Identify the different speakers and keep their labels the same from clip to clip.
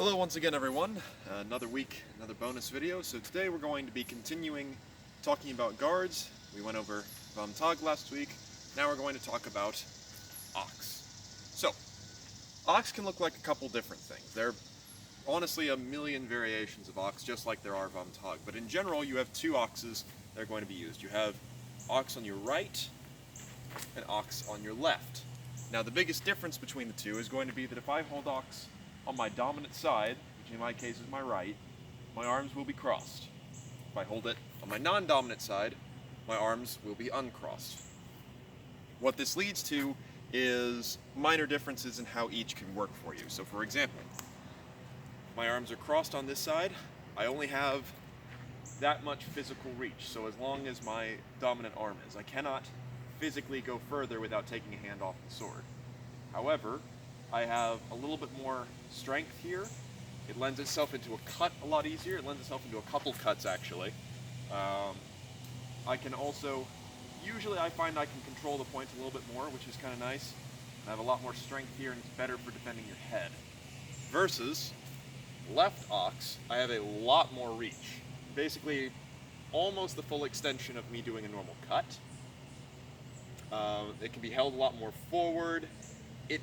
Speaker 1: Hello once again everyone, another week, another bonus video. So today we're going to be continuing talking about guards. We went over Vom Tag last week, now we're going to talk about Ochs. So, Ochs can look like a couple different things. There are honestly a million variations of Ochs, just like there are Vom Tag, but in general you have two Ochses that are going to be used. You have Ochs on your right and Ochs on your left. Now the biggest difference between the two is going to be that if I hold Ochs on my dominant side, which in my case is my right, my arms will be crossed. If I hold it on my non-dominant side, my arms will be uncrossed. What this leads to is minor differences in how each can work for you. So for example, my arms are crossed on this side, I only have that much physical reach. So as long as my dominant arm is, I cannot physically go further without taking a hand off the sword. However, I have a little bit more strength here. It lends itself into a cut a lot easier. It lends itself into a couple cuts actually. I can also, usually I find I can control the point a little bit more, which is kind of nice. I have a lot more strength here and it's better for defending your head. Versus left Ochs, I have a lot more reach. Basically almost the full extension of me doing a normal cut. It can be held a lot more forward. It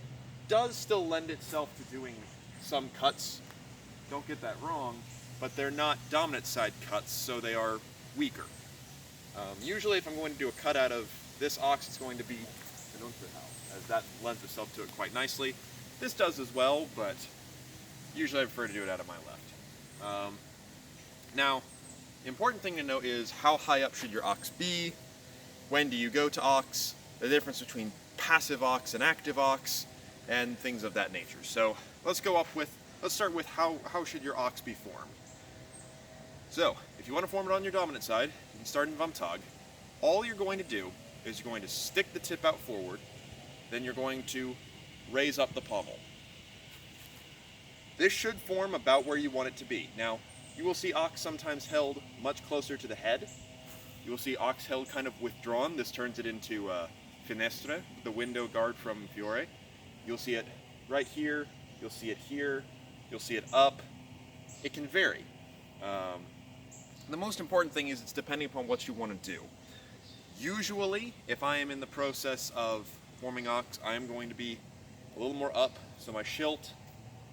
Speaker 1: does still lend itself to doing some cuts, don't get that wrong, but they're not dominant side cuts, so they are weaker. Usually if I'm going to do a cut out of this Ochs, it's going to be an as that lends itself to it quite nicely. This does as well, but usually I prefer to do it out of my left. Now, the important thing to note is how high up should your Ochs be? When do you go to Ochs? The difference between passive Ochs and active Ochs, and things of that nature. So let's start with how should your Ochs be formed. So if you want to form it on your dominant side, you can start in Vom Tag. All you're going to do is you're going to stick the tip out forward, then you're going to raise up the pommel. This should form about where you want it to be. Now, you will see Ochs sometimes held much closer to the head. You will see Ochs held kind of withdrawn. This turns it into Finestra, the window guard from Fiore. You'll see it right here, you'll see it here, you'll see it up. It can vary. The most important thing is it's depending upon what you want to do. Usually, if I am in the process of forming Ochs, I am going to be a little more up, so my schilt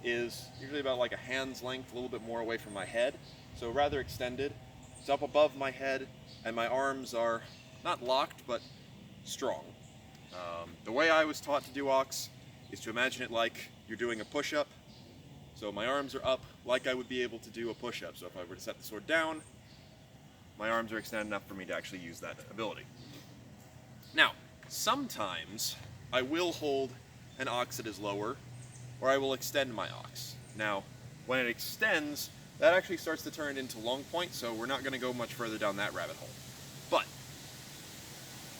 Speaker 1: is usually about like a hand's length, a little bit more away from my head, so rather extended. It's up above my head, and my arms are not locked, but strong. The way I was taught to do Ochs is to imagine it like you're doing a push-up. So my arms are up like I would be able to do a push-up. So if I were to set the sword down, my arms are extended enough for me to actually use that ability. Now, sometimes I will hold an Ochs that is lower, or I will extend my Ochs. Now, when it extends, that actually starts to turn into long point, so we're not going to go much further down that rabbit hole. But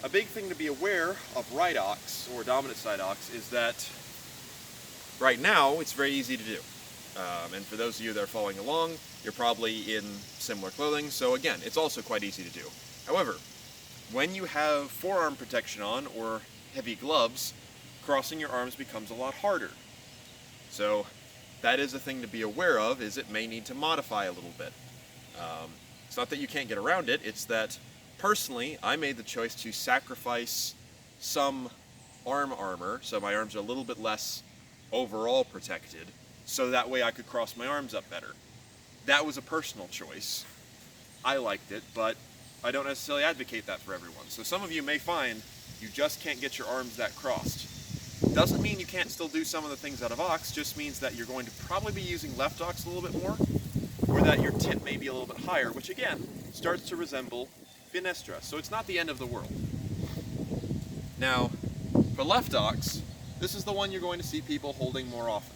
Speaker 1: a big thing to be aware of right Ochs, or dominant side Ochs, is that right now it's very easy to do. And for those of you that are following along, you're probably in similar clothing, so again, it's also quite easy to do. However, when you have forearm protection on, or heavy gloves, crossing your arms becomes a lot harder. So that is a thing to be aware of, is it may need to modify a little bit. It's not that you can't get around it, it's that personally, I made the choice to sacrifice some arm armor, so my arms are a little bit less overall protected, so that way I could cross my arms up better. That was a personal choice. I liked it, but I don't necessarily advocate that for everyone. So some of you may find you just can't get your arms that crossed. Doesn't mean you can't still do some of the things out of Ochs, just means that you're going to probably be using left Ochs a little bit more, or that your tip may be a little bit higher, which again, starts to resemble Finestra, so it's not the end of the world. Now, for left Ochs, this is the one you're going to see people holding more often.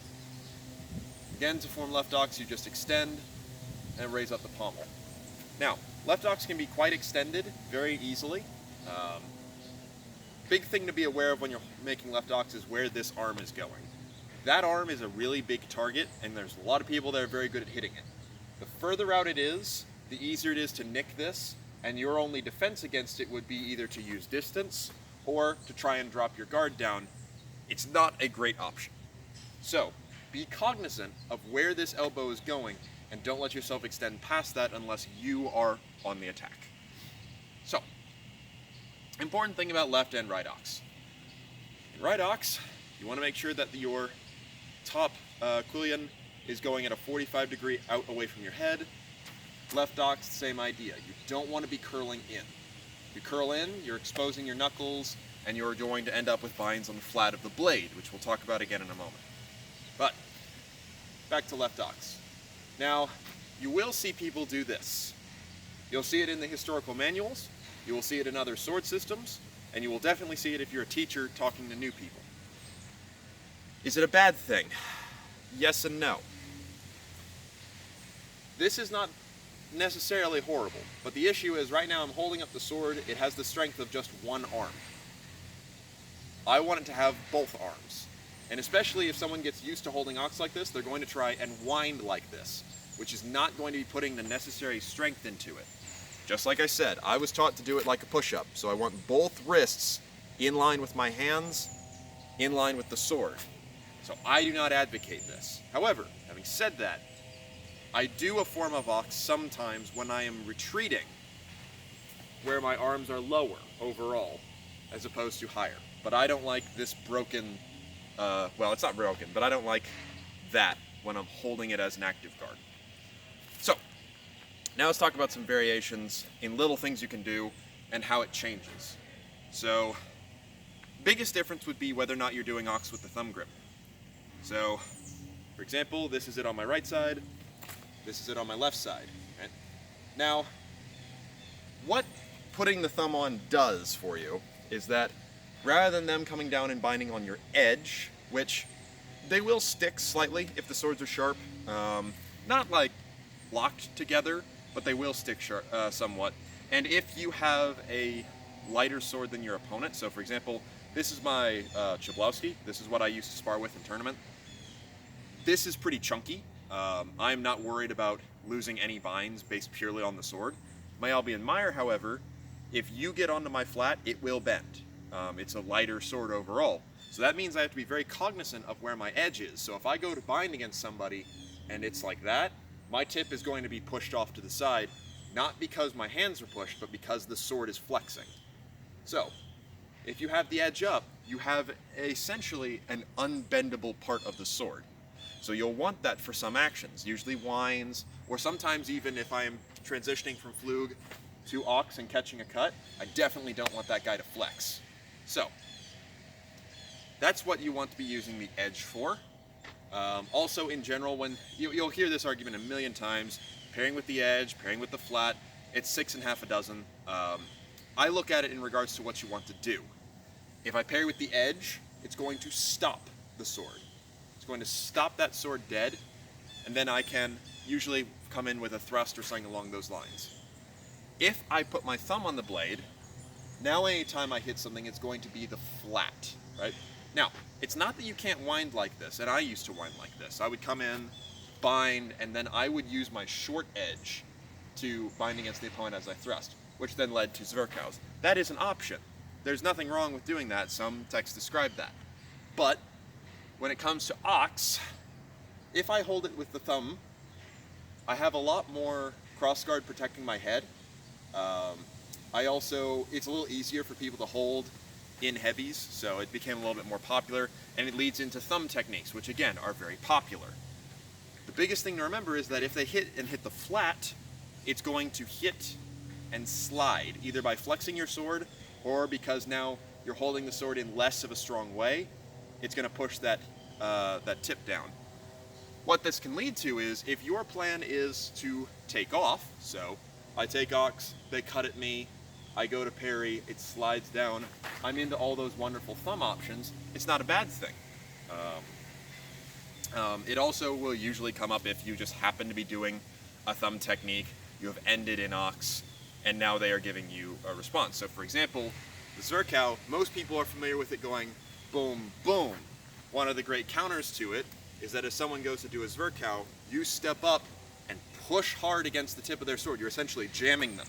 Speaker 1: Again, to form left Ochs, you just extend and raise up the pommel. Now, left Ochs can be quite extended very easily. Big thing to be aware of when you're making left Ochs is where this arm is going. That arm is a really big target, and there's a lot of people that are very good at hitting it. The further out it is, the easier it is to nick this, and your only defense against it would be either to use distance or to try and drop your guard down. It's not a great option. So, be cognizant of where this elbow is going and don't let yourself extend past that unless you are on the attack. So, important thing about left and right ox. In right ox, you want to make sure that your top quillion is going at a 45 degree out away from your head. Left ox, same idea. You don't want to be curling in. If you curl in, you're exposing your knuckles, and you're going to end up with binds on the flat of the blade, which we'll talk about again in a moment. But, back to left ox. Now, you will see people do this. You'll see it in the historical manuals, you will see it in other sword systems, and you will definitely see it if you're a teacher talking to new people. Is it a bad thing? Yes and no. This is not necessarily horrible, but the issue is right now I'm holding up the sword, it has the strength of just one arm. I want it to have both arms. And especially if someone gets used to holding ox like this, they're going to try and wind like this, which is not going to be putting the necessary strength into it. Just like I said, I was taught to do it like a push-up, so I want both wrists in line with my hands, in line with the sword. So I do not advocate this. However, having said that, I do a form of ox sometimes when I am retreating, where my arms are lower overall, as opposed to higher. But I don't like this broken, well, it's not broken, but I don't like that when I'm holding it as an active guard. So, now let's talk about some variations in little things you can do and how it changes. So, biggest difference would be whether or not you're doing ox with the thumb grip. So, for example, this is it on my right side, this is it on my left side. Right? Now, what putting the thumb on does for you is that rather than them coming down and binding on your edge, which they will stick slightly if the swords are sharp, not like locked together, but they will stick sharp, somewhat. And if you have a lighter sword than your opponent, so for example, this is my Chablowski, this is what I used to spar with in tournament. This is pretty chunky. I'm not worried about losing any binds based purely on the sword. My Albion Mire, however, if you get onto my flat, it will bend. It's a lighter sword overall. So that means I have to be very cognizant of where my edge is. So if I go to bind against somebody and it's like that, my tip is going to be pushed off to the side, not because my hands are pushed, but because the sword is flexing. So, if you have the edge up, you have essentially an unbendable part of the sword. So you'll want that for some actions, usually winds, or sometimes even if I am transitioning from flug to ox and catching a cut, I definitely don't want that guy to flex. So, that's what you want to be using the edge for. Also, in general, when you'll hear this argument a million times, pairing with the edge, pairing with the flat, it's 6 1/2. I look at it in regards to what you want to do. If I pair with the edge, it's going to stop the sword. It's going to stop that sword dead, and then I can usually come in with a thrust or something along those lines. If I put my thumb on the blade, now anytime I hit something, it's going to be the flat, right? Now, it's not that you can't wind like this, and I used to wind like this. I would come in, bind, and then I would use my short edge to bind against the opponent as I thrust, which then led to Zwerkaus. That is an option. There's nothing wrong with doing that. Some texts describe that. But when it comes to ox, if I hold it with the thumb, I have a lot more crossguard protecting my head. It's a little easier for people to hold in heavies, so it became a little bit more popular, and it leads into thumb techniques, which again are very popular. The biggest thing to remember is that if they hit the flat, it's going to hit and slide, either by flexing your sword or because now you're holding the sword in less of a strong way, it's going to push that tip down. What this can lead to is, if your plan is to take off, so I take ox, they cut at me, I go to parry, it slides down, I'm into all those wonderful thumb options, it's not a bad thing. It also will usually come up if you just happen to be doing a thumb technique, you have ended in ox, and now they are giving you a response. So for example, the Zwerkau, most people are familiar with it going boom, boom. One of the great counters to it is that if someone goes to do a Zwerkau, you step up and push hard against the tip of their sword. You're essentially jamming them.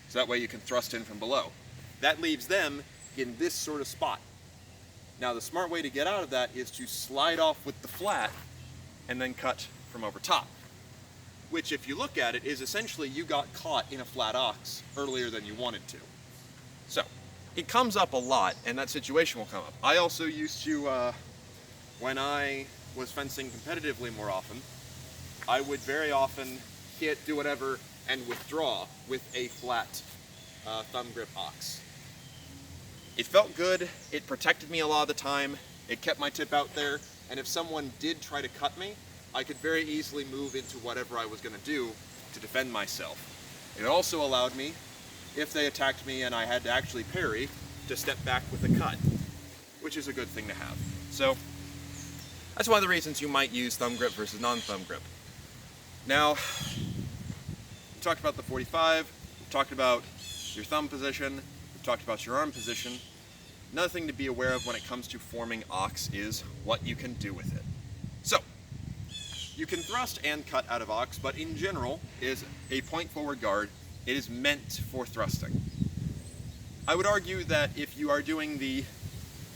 Speaker 1: So that way you can thrust in from below. That leaves them in this sort of spot. Now the smart way to get out of that is to slide off with the flat and then cut from over top. Which, if you look at it, is essentially you got caught in a flat ox earlier than you wanted to. So, it comes up a lot, and that situation will come up. I also used to, when I was fencing competitively more often, I would very often hit, do whatever, and withdraw with a flat thumb grip ox. It felt good, it protected me a lot of the time, it kept my tip out there, and if someone did try to cut me, I could very easily move into whatever I was going to do to defend myself. It also allowed me, if they attacked me and I had to actually parry, to step back with a cut, which is a good thing to have. So, that's one of the reasons you might use thumb grip versus non-thumb grip. Now, we talked about the 45, we've talked about your thumb position, we've talked about your arm position. Another thing to be aware of when it comes to forming Ochs is what you can do with it. So, you can thrust and cut out of Ochs, but in general, it is a point forward guard. It is meant for thrusting. I would argue that if you are doing the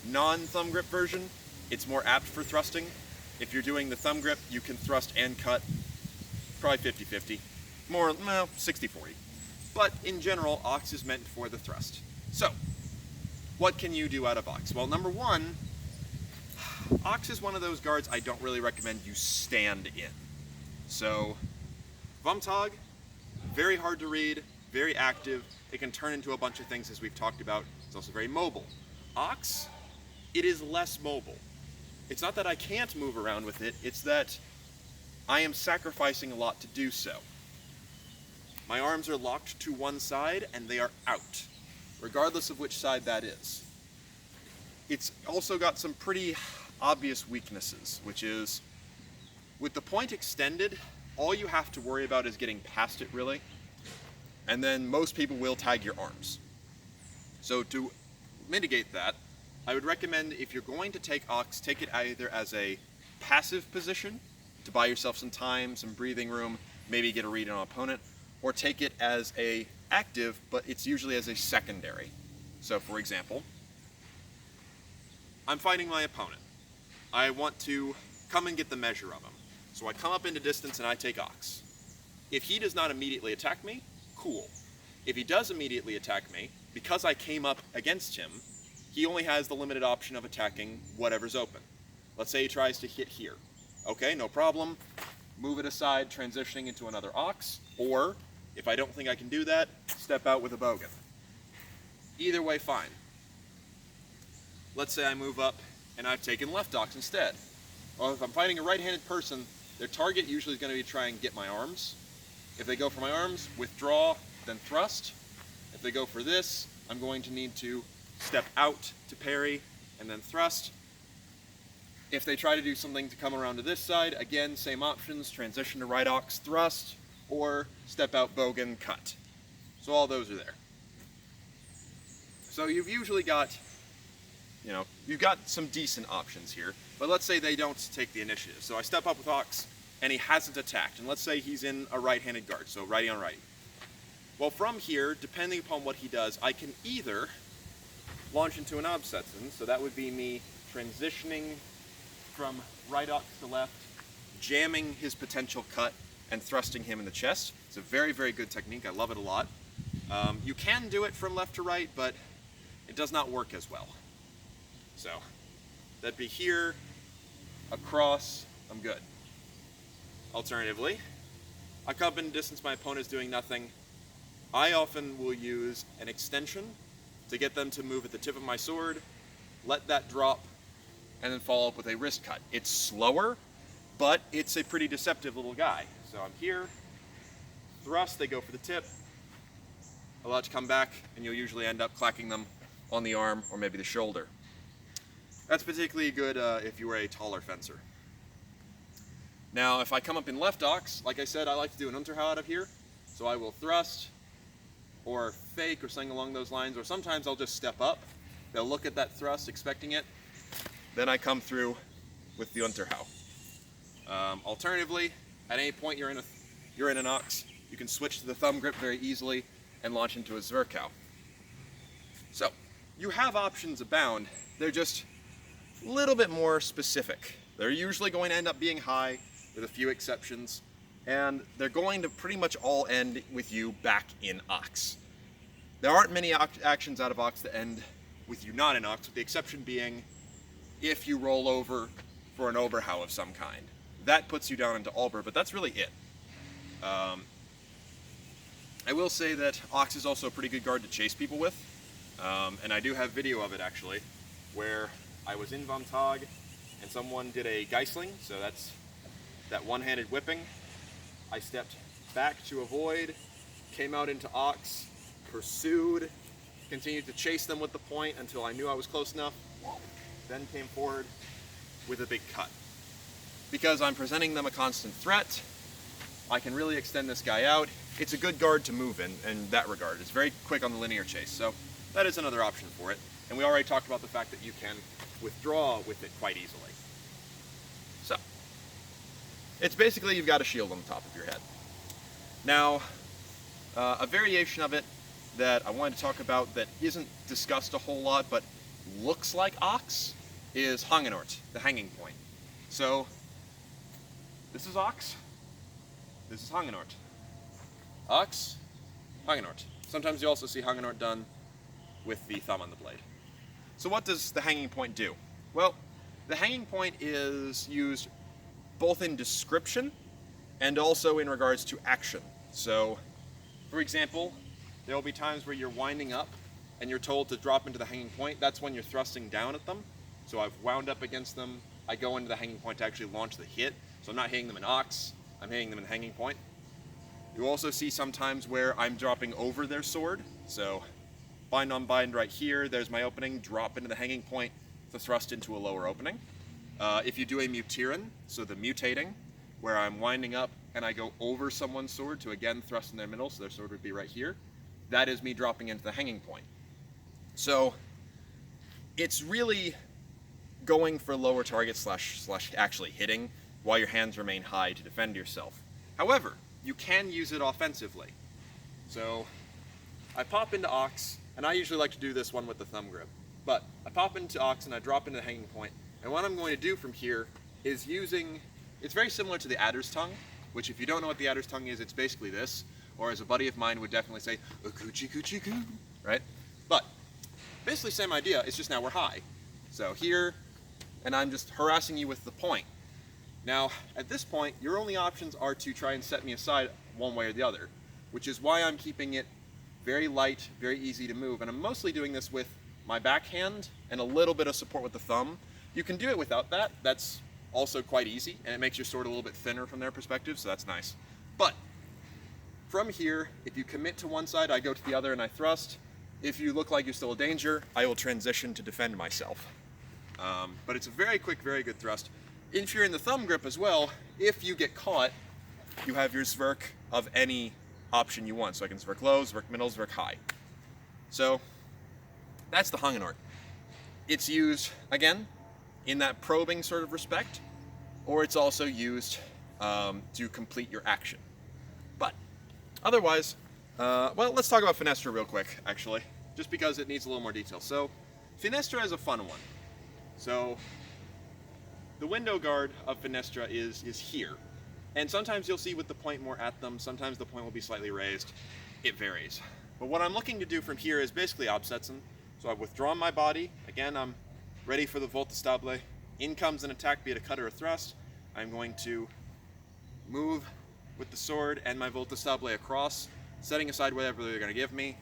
Speaker 1: non-thumb grip version, it's more apt for thrusting. If you're doing the thumb grip, you can thrust and cut, probably 50-50, more, well, 60-40. But in general, Ochs is meant for the thrust. So, what can you do out of Ochs? Well, number one, Ochs is one of those guards I don't really recommend you stand in. So, Vumtag, very hard to read, very active. It can turn into a bunch of things as we've talked about. It's also very mobile. Ochs, it is less mobile. It's not that I can't move around with it, it's that I am sacrificing a lot to do so. My arms are locked to one side and they are out, regardless of which side that is. It's also got some pretty obvious weaknesses, which is, with the point extended, all you have to worry about is getting past it, really. And then most people will tag your arms. So to mitigate that, I would recommend if you're going to take Ochs, take it either as a passive position, to buy yourself some time, some breathing room, maybe get a read on an opponent, or take it as a active, but it's usually as a secondary. So for example, I'm fighting my opponent. I want to come and get the measure of him. So I come up into distance and I take Ochs. If he does not immediately attack me, cool. If he does immediately attack me, because I came up against him, he only has the limited option of attacking whatever's open. Let's say he tries to hit here. Okay, no problem. Move it aside, transitioning into another Ochs, or if I don't think I can do that, step out with a bogan. Either way, fine. Let's say I move up and I've taken left Ochs instead. Well, if I'm fighting a right-handed person, their target usually is going to be try and get my arms. If they go for my arms, withdraw, then thrust. If they go for this, I'm going to need to step out to parry and then thrust. If they try to do something to come around to this side, again, same options, transition to right Ochs, thrust, or step out, bogan, cut. So all those are there. So you've usually got, you've got some decent options here, but let's say they don't take the initiative. So I step up with Ochs, and he hasn't attacked, and let's say he's in a right-handed guard, so righty on righty. Well, from here, depending upon what he does, I can either launch into an Obsetson, so that would be me transitioning from right Ochs to left, jamming his potential cut, and thrusting him in the chest. It's a very, very good technique. I love it a lot. You can do it from left to right, but it does not work as well. So, that'd be here, across, I'm good. Alternatively, I come up in distance, my opponent's doing nothing. I often will use an extension to get them to move at the tip of my sword, let that drop, and then follow up with a wrist cut. It's slower, but it's a pretty deceptive little guy. So I'm here, thrust, they go for the tip, allow it to come back, and you'll usually end up clacking them on the arm or maybe the shoulder. That's particularly good if you were a taller fencer. Now, if I come up in left Ochs, like I said, I like to do an Unterhau out of here, so I will thrust, or fake, or something along those lines, or sometimes I'll just step up. They'll look at that thrust, expecting it, then I come through with the Unterhau. Alternatively, at any point you're in an Ochs, you can switch to the thumb grip very easily and launch into a Zwerkow. So, you have options abound, they're just a little bit more specific. They're usually going to end up being high, with a few exceptions, and they're going to pretty much all end with you back in Ochs. There aren't many actions out of Ochs that end with you not in Ochs, with the exception being if you roll over for an Oberhau of some kind. That puts you down into Alber, but that's really it. I will say that Ochs is also a pretty good guard to chase people with, and I do have video of it actually, where I was in Von Tag and someone did a Geisling, so that's that one-handed whipping. I stepped back to avoid, came out into Ochs, pursued, continued to chase them with the point until I knew I was close enough, then came forward with a big cut. Because I'm presenting them a constant threat, I can really extend this guy out. It's a good guard to move in that regard. It's very quick on the linear chase, so that is another option for it. And we already talked about the fact that you can withdraw with it quite easily. So, it's basically you've got a shield on the top of your head. Now, a variation of it that I wanted to talk about that isn't discussed a whole lot, but looks like Ochs, is Hangenort, the hanging point. So, this is Ochs, this is Hangenort. Ochs, Hangenort. Sometimes you also see Hangenort done with the thumb on the blade. So what does the hanging point do? Well, the hanging point is used both in description and also in regards to action. So, for example, there will be times where you're winding up and you're told to drop into the hanging point. That's when you're thrusting down at them. So I've wound up against them, I go into the hanging point to actually launch the hit. So I'm not hitting them in Ochs, I'm hitting them in the hanging point. You also see sometimes where I'm dropping over their sword. So bind on bind right here, there's my opening, drop into the hanging point to thrust into a lower opening. If you do a mutieren, so the mutating, where I'm winding up and I go over someone's sword to again thrust in their middle, so their sword would be right here, that is me dropping into the hanging point. So it's really going for lower targets slash actually hitting while your hands remain high to defend yourself. However, you can use it offensively. So I pop into Ochs, and I usually like to do this one with the thumb grip, but I pop into Ochs and I drop into the hanging point, and what I'm going to do from here is using, it's very similar to the adder's tongue, which if you don't know what the adder's tongue is, it's basically this, or as a buddy of mine would definitely say, a coochie coochie coo, right? But basically same idea, it's just now we're high. So here, and I'm just harassing you with the point. Now, at this point, your only options are to try and set me aside one way or the other, which is why I'm keeping it very light, very easy to move, and I'm mostly doing this with my backhand and a little bit of support with the thumb. You can do it without that, that's also quite easy, and it makes your sword a little bit thinner from their perspective, so that's nice. But, from here, if you commit to one side, I go to the other and I thrust. If you look like you're still a danger, I will transition to defend myself. But it's a very quick, very good thrust. If you're in the thumb grip as well, if you get caught, you have your Zwerk of any option you want. So I can Zwerk low, Zwerk middle, Zwerk high. So that's the Hangenort. It's used, again, in that probing sort of respect, or it's also used to complete your action. But otherwise, well, let's talk about Finestra real quick, actually, just because it needs a little more detail. So Finestra is a fun one. So the window guard of Finestra is here. And sometimes you'll see with the point more at them, sometimes the point will be slightly raised. It varies. But what I'm looking to do from here is basically Absetzen. So I've withdrawn my body. Again, I'm ready for the Volte Stable. In comes an attack, be it a cut or a thrust. I'm going to move with the sword and my Volte Stable across, setting aside whatever they're going to give me.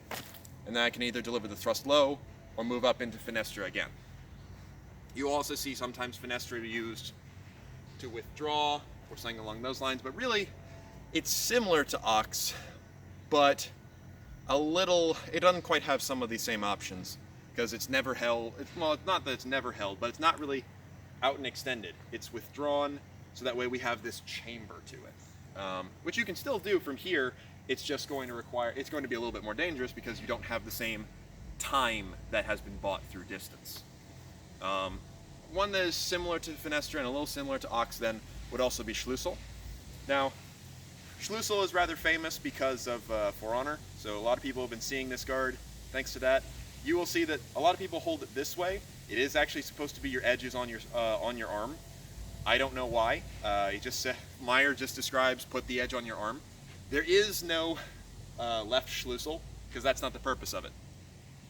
Speaker 1: And then I can either deliver the thrust low or move up into Finestra again. You also see sometimes Finestra used to withdraw or something along those lines, but really it's similar to Ochs, but a little, it doesn't quite have some of these same options because it's never held. Well, it's not that it's never held, but it's not really out and extended. It's withdrawn, so that way we have this chamber to it, which you can still do from here. It's just going to require, it's going to be a little bit more dangerous because you don't have the same time that has been bought through distance. One that is similar to Finestra and a little similar to Ochs then would also be schlussel. Now, schlussel is rather famous because of For Honor, so a lot of people have been seeing this guard thanks to that. You will see that a lot of people hold it this way. It is actually supposed to be your edges on your arm, I don't know why. He just said, Meyer just describes put the edge on your arm. There is no left schlussel, because that's not the purpose of it.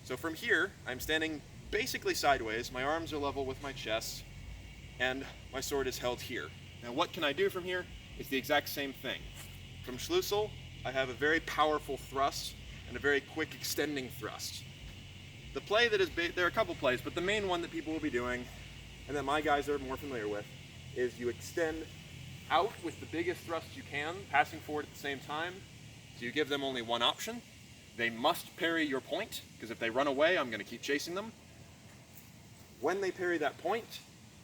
Speaker 1: So from here, I'm standing basically sideways, my arms are level with my chest, and my sword is held here. Now what can I do from here? It's the exact same thing. From schlussel, I have a very powerful thrust and a very quick extending thrust. The play that is, there are a couple plays, but the main one that people will be doing, and that my guys are more familiar with, is you extend out with the biggest thrust you can, passing forward at the same time. So you give them only one option. They must parry your point, because if they run away, I'm going to keep chasing them. When they parry that point,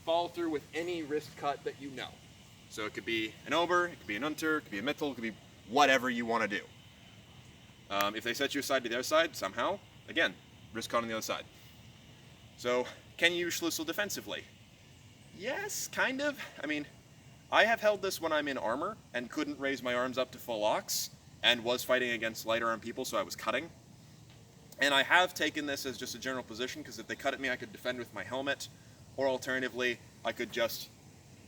Speaker 1: follow through with any wrist cut that you know. So it could be an ober, it could be an unter, it could be a mittel, it could be whatever you want to do. If they set you aside to the other side, somehow, again, wrist cut on the other side. So, can you use schlussel defensively? Yes, kind of. I mean, I have held this when I'm in armor and couldn't raise my arms up to full Ochs and was fighting against lighter arm people, so I was cutting. And I have taken this as just a general position, because if they cut at me, I could defend with my helmet, or alternatively, I could just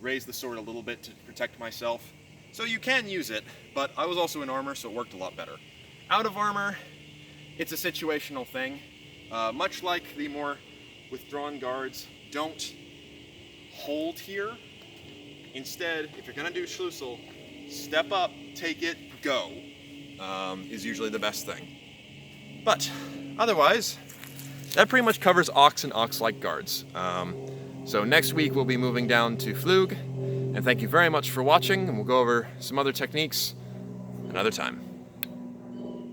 Speaker 1: raise the sword a little bit to protect myself. So you can use it, but I was also in armor, so it worked a lot better. Out of armor, it's a situational thing. Much like the more withdrawn guards, don't hold here. Instead, if you're going to do schlussel, step up, take it, go, is usually the best thing. But otherwise, that pretty much covers Ochs and Ochs-like guards. So next week we'll be moving down to Flug, and thank you very much for watching, and we'll go over some other techniques another time.